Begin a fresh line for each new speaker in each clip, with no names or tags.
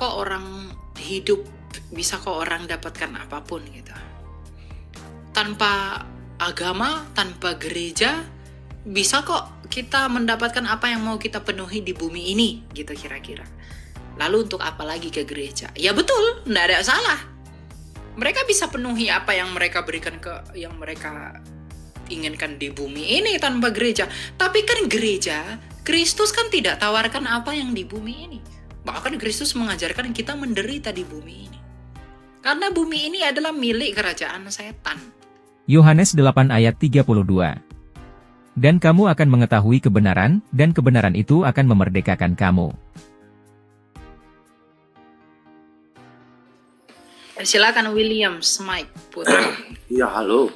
kok orang hidup, bisa kok orang dapatkan apapun gitu. Tanpa agama, tanpa gereja, bisa kok kita mendapatkan apa yang mau kita penuhi di bumi ini gitu kira-kira. Lalu untuk apa lagi ke gereja? Ya betul, nggak ada salah. Mereka bisa penuhi apa yang mereka berikan yang mereka inginkan di bumi ini tanpa gereja. Tapi kan gereja, Kristus kan tidak tawarkan apa yang di bumi ini. Bahkan Kristus mengajarkan kita menderita di bumi ini. Karena bumi ini adalah milik kerajaan setan.
Yohanes 8 ayat 32. Dan kamu akan mengetahui kebenaran, dan kebenaran itu akan memerdekakan kamu.
Silakan Williams, Mike, Putra.
Ya, halo.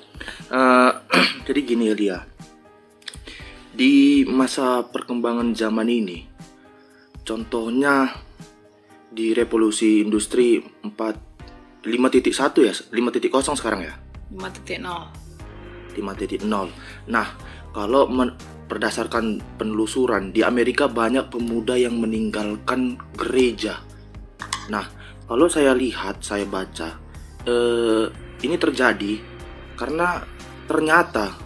Jadi gini dia. Di masa perkembangan zaman ini, contohnya di revolusi industri 5.1 ya, 5.0 sekarang ya.
5.0.
5.0. Nah, kalau berdasarkan penelusuran di Amerika banyak pemuda yang meninggalkan gereja. Nah, kalau saya lihat, saya baca, ini terjadi karena ternyata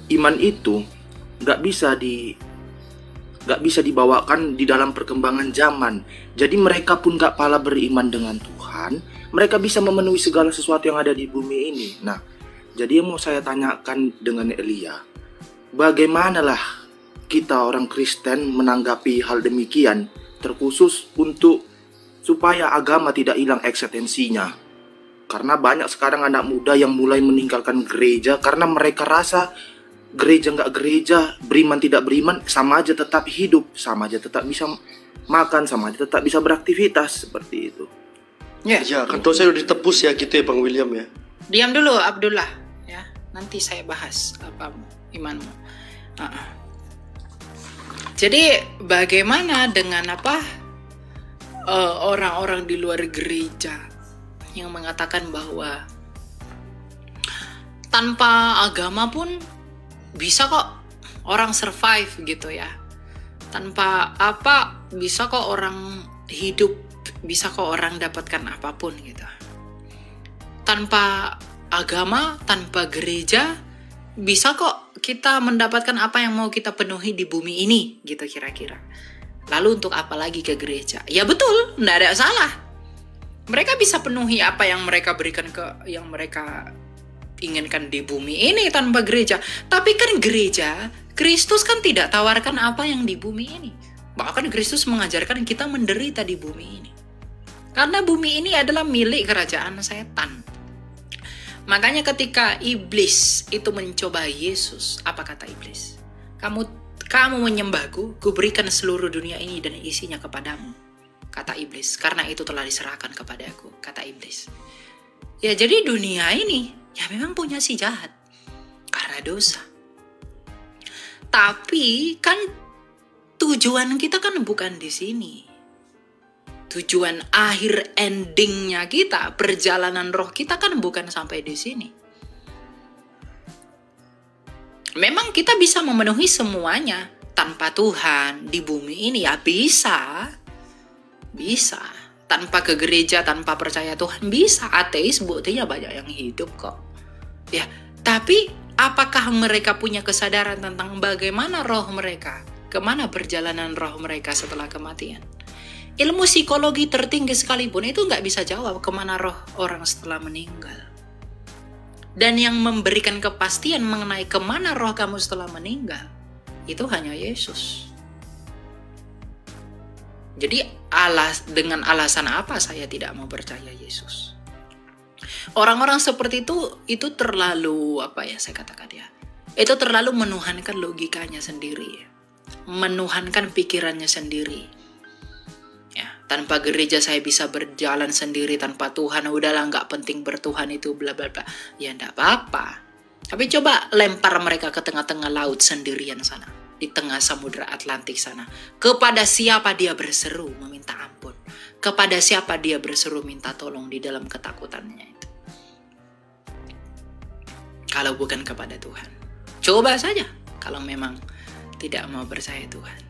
iman itu nggak bisa dibawakan di dalam perkembangan zaman. Jadi mereka pun nggak pala beriman dengan Tuhan. Mereka bisa memenuhi segala sesuatu yang ada di bumi ini. Nah, jadi yang mau saya tanyakan dengan Elia, bagaimanalah kita orang Kristen menanggapi hal demikian, terkhusus untuk supaya agama tidak hilang eksistensinya. Karena banyak sekarang anak muda yang mulai meninggalkan gereja karena mereka rasa gereja nggak gereja, beriman tidak beriman, sama aja tetap hidup, sama aja tetap bisa makan, sama aja tetap bisa beraktivitas seperti itu.
Ya,
kan tuh saya udah ditepus ya gitu ya Bang William ya.
Diam dulu Abdullah ya. Nanti saya bahas apa imanmu. Jadi bagaimana dengan orang-orang di luar gereja yang mengatakan bahwa tanpa agama pun bisa kok orang survive gitu ya. Tanpa bisa kok orang hidup, bisa kok orang dapatkan apapun gitu. Tanpa agama, tanpa gereja, bisa kok kita mendapatkan apa yang mau kita penuhi di bumi ini gitu kira-kira. Lalu untuk apa lagi ke gereja? Ya betul, nggak ada salah. Mereka bisa penuhi apa yang mereka berikan yang mereka inginkan di bumi ini tanpa gereja. Tapi kan gereja, Kristus kan tidak tawarkan apa yang di bumi ini. Bahkan Kristus mengajarkan kita menderita di bumi ini. Karena bumi ini adalah milik kerajaan setan. Makanya ketika iblis itu mencoba Yesus, apa kata iblis? Kamu menyembahku, kuberikan seluruh dunia ini dan isinya kepadamu, kata iblis. Karena itu telah diserahkan kepadaku, kata iblis. Ya jadi dunia ini ya memang punya si jahat karena dosa. Tapi kan tujuan kita kan bukan di sini. Tujuan akhir endingnya kita, perjalanan roh kita kan bukan sampai di sini. Memang kita bisa memenuhi semuanya tanpa Tuhan di bumi ini ya bisa. Tanpa ke gereja, tanpa percaya Tuhan bisa. Ateis buktinya banyak yang hidup kok. Ya, tapi apakah mereka punya kesadaran tentang bagaimana roh mereka? Kemana perjalanan roh mereka setelah kematian? Ilmu psikologi tertinggi sekalipun itu nggak bisa jawab kemana roh orang setelah meninggal. Dan yang memberikan kepastian mengenai kemana roh kamu setelah meninggal, itu hanya Yesus. Jadi dengan alasan apa saya tidak mau percaya Yesus? Orang-orang seperti itu terlalu itu terlalu menuhankan logikanya sendiri, menuhankan pikirannya sendiri. Ya, tanpa gereja saya bisa berjalan sendiri, tanpa Tuhan udahlah nggak penting bertuhan itu bla bla bla. Ya enggak apa-apa. Tapi coba lempar mereka ke tengah-tengah laut sendirian sana, di tengah samudra Atlantik sana. Kepada siapa dia berseru meminta ampun? Kepada siapa dia berseru minta tolong di dalam ketakutannya itu? Kalau bukan kepada Tuhan. Coba saja kalau memang tidak mau percaya Tuhan.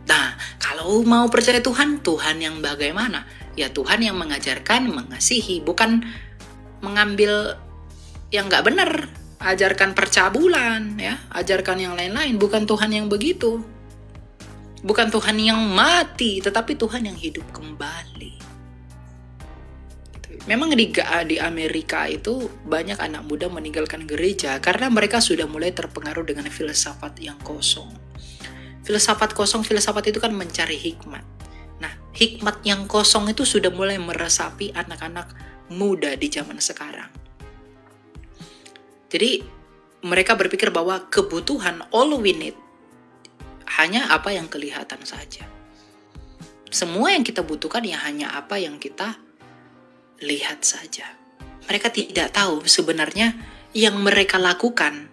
Nah, kalau mau percaya Tuhan, Tuhan yang bagaimana? Ya Tuhan yang mengajarkan, mengasihi, bukan mengambil yang nggak benar. Ajarkan percabulan, ya, ajarkan yang lain-lain. Bukan Tuhan yang begitu. Bukan Tuhan yang mati, tetapi Tuhan yang hidup kembali. Memang di Amerika itu banyak anak muda meninggalkan gereja karena mereka sudah mulai terpengaruh dengan filsafat yang kosong. Filsafat kosong, filsafat itu kan mencari hikmat. Nah, hikmat yang kosong itu sudah mulai meresapi anak-anak muda di zaman sekarang. Jadi mereka berpikir bahwa kebutuhan all we need hanya apa yang kelihatan saja. Semua yang kita butuhkan ya hanya apa yang kita lihat saja. Mereka tidak tahu sebenarnya yang mereka lakukan,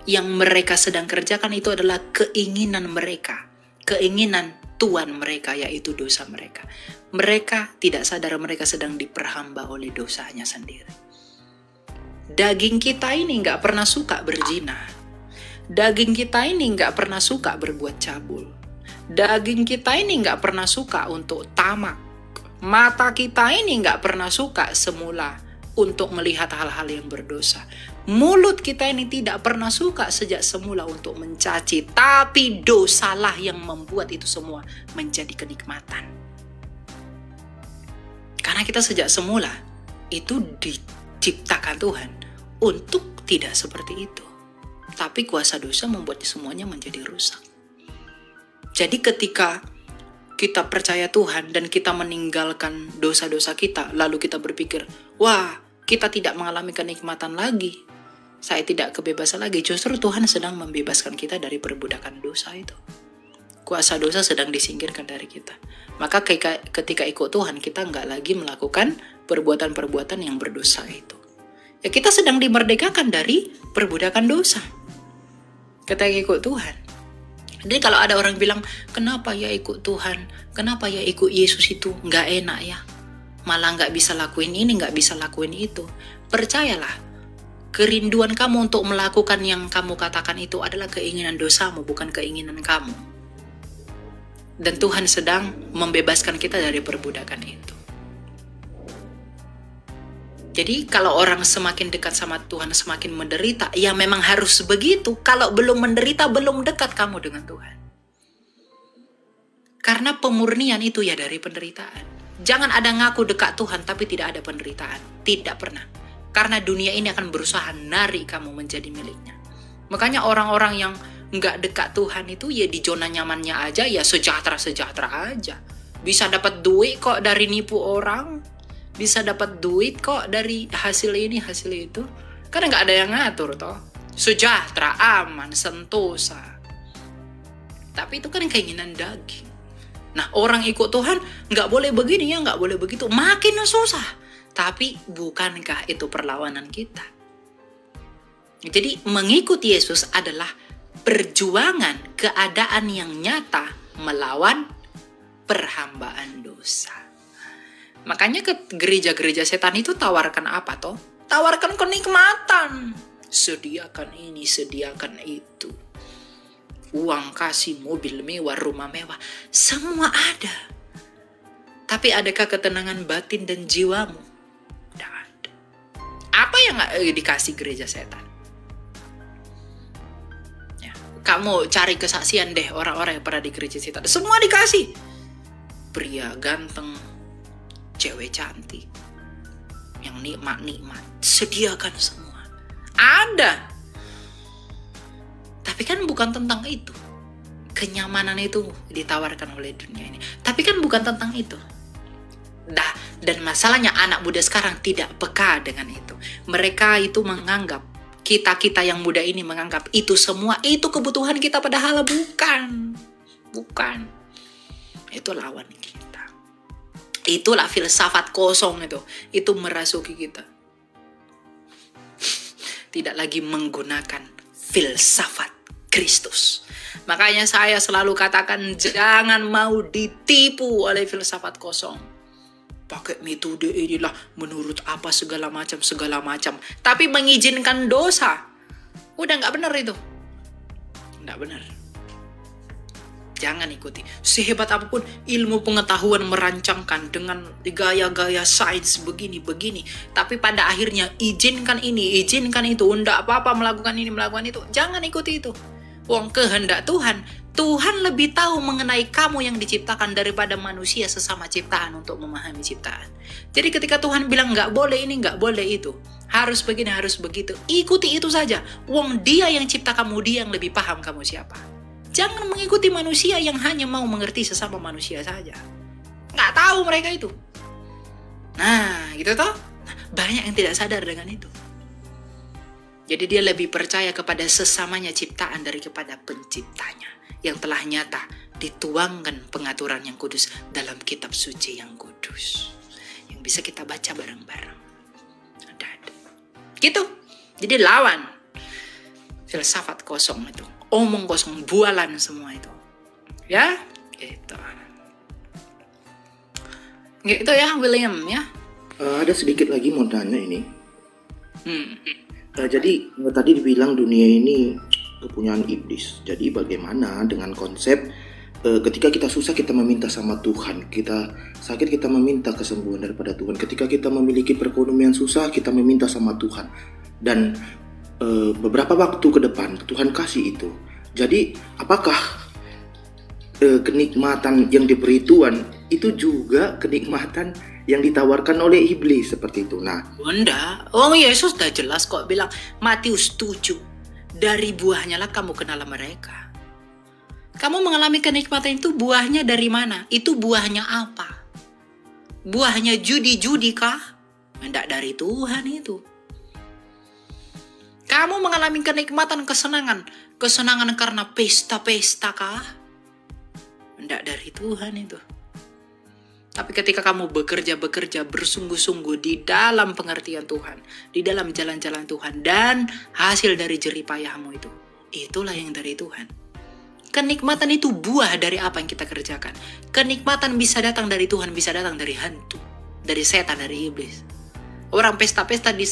yang mereka sedang kerjakan itu adalah keinginan mereka, keinginan tuan mereka, yaitu dosa mereka. Mereka tidak sadar mereka sedang diperhamba oleh dosanya sendiri. Daging kita ini nggak pernah suka berzina. Daging kita ini nggak pernah suka berbuat cabul. Daging kita ini nggak pernah suka untuk tamak. Mata kita ini nggak pernah suka semula untuk melihat hal-hal yang berdosa. Mulut kita ini tidak pernah suka sejak semula untuk mencaci. Tapi dosalah yang membuat itu semua menjadi kenikmatan. Karena kita sejak semula itu diciptakan Tuhan untuk tidak seperti itu. Tapi kuasa dosa membuat semuanya menjadi rusak. Jadi ketika kita percaya Tuhan dan kita meninggalkan dosa-dosa kita, lalu kita berpikir, wah, kita tidak mengalami kenikmatan lagi, saya tidak kebebasan lagi. Justru Tuhan sedang membebaskan kita dari perbudakan dosa itu. Kuasa dosa sedang disingkirkan dari kita. Maka ketika ikut Tuhan, kita nggak lagi melakukan perbuatan-perbuatan yang berdosa itu. Ya, kita sedang dimerdekakan dari perbudakan dosa ketika ikut Tuhan. Jadi kalau ada orang bilang, kenapa ya ikut Tuhan, kenapa ya ikut Yesus itu nggak enak ya, malah nggak bisa lakuin ini, nggak bisa lakuin itu. Percayalah, kerinduan kamu untuk melakukan yang kamu katakan itu adalah keinginan dosamu, bukan keinginan kamu. Dan Tuhan sedang membebaskan kita dari perbudakan itu. Jadi kalau orang semakin dekat sama Tuhan semakin menderita, ya memang harus begitu. Kalau belum menderita, belum dekat kamu dengan Tuhan. Karena pemurnian itu ya dari penderitaan. Jangan ada ngaku dekat Tuhan tapi tidak ada penderitaan. Tidak pernah. Karena dunia ini akan berusaha narik kamu menjadi miliknya. Makanya orang-orang yang nggak dekat Tuhan itu ya di zona nyamannya aja, ya sejahtera-sejahtera aja. Bisa dapat duit kok dari nipu orang. Bisa dapat duit kok dari hasil ini, hasil itu. Karena nggak ada yang ngatur toh. Sejahtera, aman, sentosa. Tapi itu kan keinginan daging. Nah, orang ikut Tuhan nggak boleh begini ya, nggak boleh begitu. Makin susah. Tapi bukankah itu perlawanan kita? Jadi mengikuti Yesus adalah perjuangan keadaan yang nyata melawan perhambaan dosa. Makanya ke gereja-gereja setan itu tawarkan apa toh? Tawarkan kenikmatan. Sediakan ini, sediakan itu. Uang kasih, mobil mewah, rumah mewah. Semua ada. Tapi adakah ketenangan batin dan jiwamu? Tidak ada. Apa yang dikasih gereja setan? Ya, kamu cari kesaksian deh orang-orang yang pernah di gereja setan. Semua dikasih. Pria ganteng, cewek cantik, yang nikmat-nikmat, sediakan semua. Ada. Tapi kan bukan tentang itu. Kenyamanan itu ditawarkan oleh dunia ini. Tapi kan bukan tentang itu. Dan masalahnya anak muda sekarang tidak peka dengan itu. Mereka itu menganggap, kita yang muda ini menganggap itu semua, itu kebutuhan kita, padahal bukan. Bukan. Itu lawan kita. Itulah filsafat kosong itu. Itu merasuki kita. Tidak lagi menggunakan filsafat Kristus. Makanya saya selalu katakan jangan mau ditipu oleh filsafat kosong. Pakai metode inilah menurut apa segala macam. Tapi mengizinkan dosa. Udah gak benar itu. Gak benar. Jangan ikuti. Sehebat apapun ilmu pengetahuan merancangkan dengan gaya-gaya sains begini-begini. Tapi pada akhirnya izinkan ini, izinkan itu. Nggak apa-apa melakukan ini, melakukan itu. Jangan ikuti itu. Wong kehendak Tuhan. Tuhan lebih tahu mengenai kamu yang diciptakan daripada manusia sesama ciptaan untuk memahami ciptaan. Jadi ketika Tuhan bilang nggak boleh ini, nggak boleh itu. Harus begini, harus begitu. Ikuti itu saja. Wong dia yang cipta kamu, dia yang lebih paham kamu siapa. Jangan mengikuti manusia yang hanya mau mengerti sesama manusia saja. Nggak tahu mereka itu. Nah, gitu toh. Banyak yang tidak sadar dengan itu. Jadi dia lebih percaya kepada sesamanya ciptaan daripada penciptanya. Yang telah nyata dituangkan pengaturan yang kudus dalam kitab suci yang kudus. Yang bisa kita baca bareng-bareng. Gitu. Jadi lawan. Filsafat kosong itu. Omong kosong, bualan semua itu. Ya, gitu. Gitu ya, William ya.
Ada sedikit lagi mau tanya ini. Jadi tadi dibilang dunia ini kepunyaan iblis. Jadi bagaimana dengan konsep ketika kita susah kita meminta sama Tuhan, kita sakit kita meminta kesembuhan daripada Tuhan. Ketika kita memiliki perekonomian susah kita meminta sama Tuhan. Dan beberapa waktu ke depan Tuhan kasih itu. Jadi apakah kenikmatan yang diberi Tuhan itu juga kenikmatan yang ditawarkan oleh iblis seperti itu? Nah,
enggak. Oh, Yesus sudah jelas kok bilang Matius 7. Dari buahnya lah kamu kenal mereka. Kamu mengalami kenikmatan itu buahnya dari mana? Itu buahnya apa? Buahnya judi-judi kah? Enggak, dari Tuhan itu. Kamu mengalami kenikmatan kesenangan. Kesenangan karena pesta-pesta kah? Enggak, dari Tuhan itu. Tapi ketika kamu bekerja bersungguh-sungguh di dalam pengertian Tuhan, di dalam jalan-jalan Tuhan, dan hasil dari jerih payahmu itu, itulah yang dari Tuhan. Kenikmatan itu buah dari apa yang kita kerjakan. Kenikmatan bisa datang dari Tuhan, bisa datang dari hantu, dari setan, dari iblis. Orang pesta-pesta di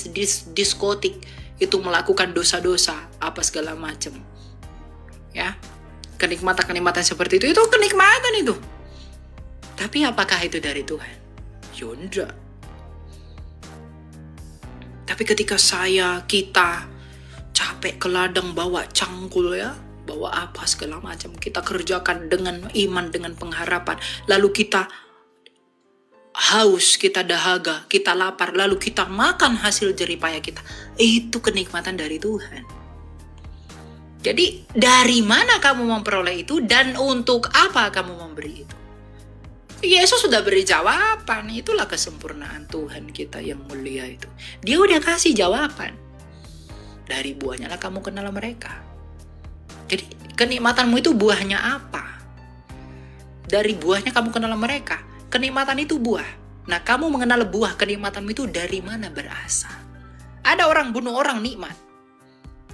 diskotik itu melakukan dosa-dosa apa segala macam. Ya. Kenikmatan-kenikmatan seperti itu kenikmatan itu. Tapi apakah itu dari Tuhan? Ya enggak. Tapi ketika kita capek ke ladang bawa cangkul ya, bawa apa segala macam, kita kerjakan dengan iman, dengan pengharapan, lalu kita haus, kita dahaga, kita lapar, lalu kita makan hasil jerih payah kita. Itu kenikmatan dari Tuhan. Jadi dari mana kamu memperoleh itu dan untuk apa kamu memberi itu? Yesus sudah beri jawaban. Itulah kesempurnaan Tuhan kita yang mulia itu. Dia udah kasih jawaban. Dari buahnya lah kamu kenal mereka. Jadi kenikmatanmu itu buahnya apa? Dari buahnya kamu kenal mereka. Kenikmatan itu buah. Nah, kamu mengenal buah kenikmatanmu itu dari mana berasal? Ada orang bunuh orang nikmat.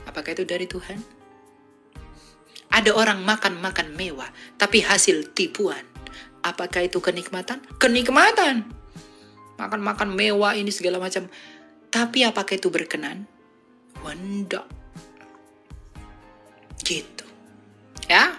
Apakah itu dari Tuhan? Ada orang makan mewah, tapi hasil tipuan. Apakah itu kenikmatan? Kenikmatan. Makan mewah ini segala macam. Tapi apakah itu berkenan? Tidak. Gitu. Ya.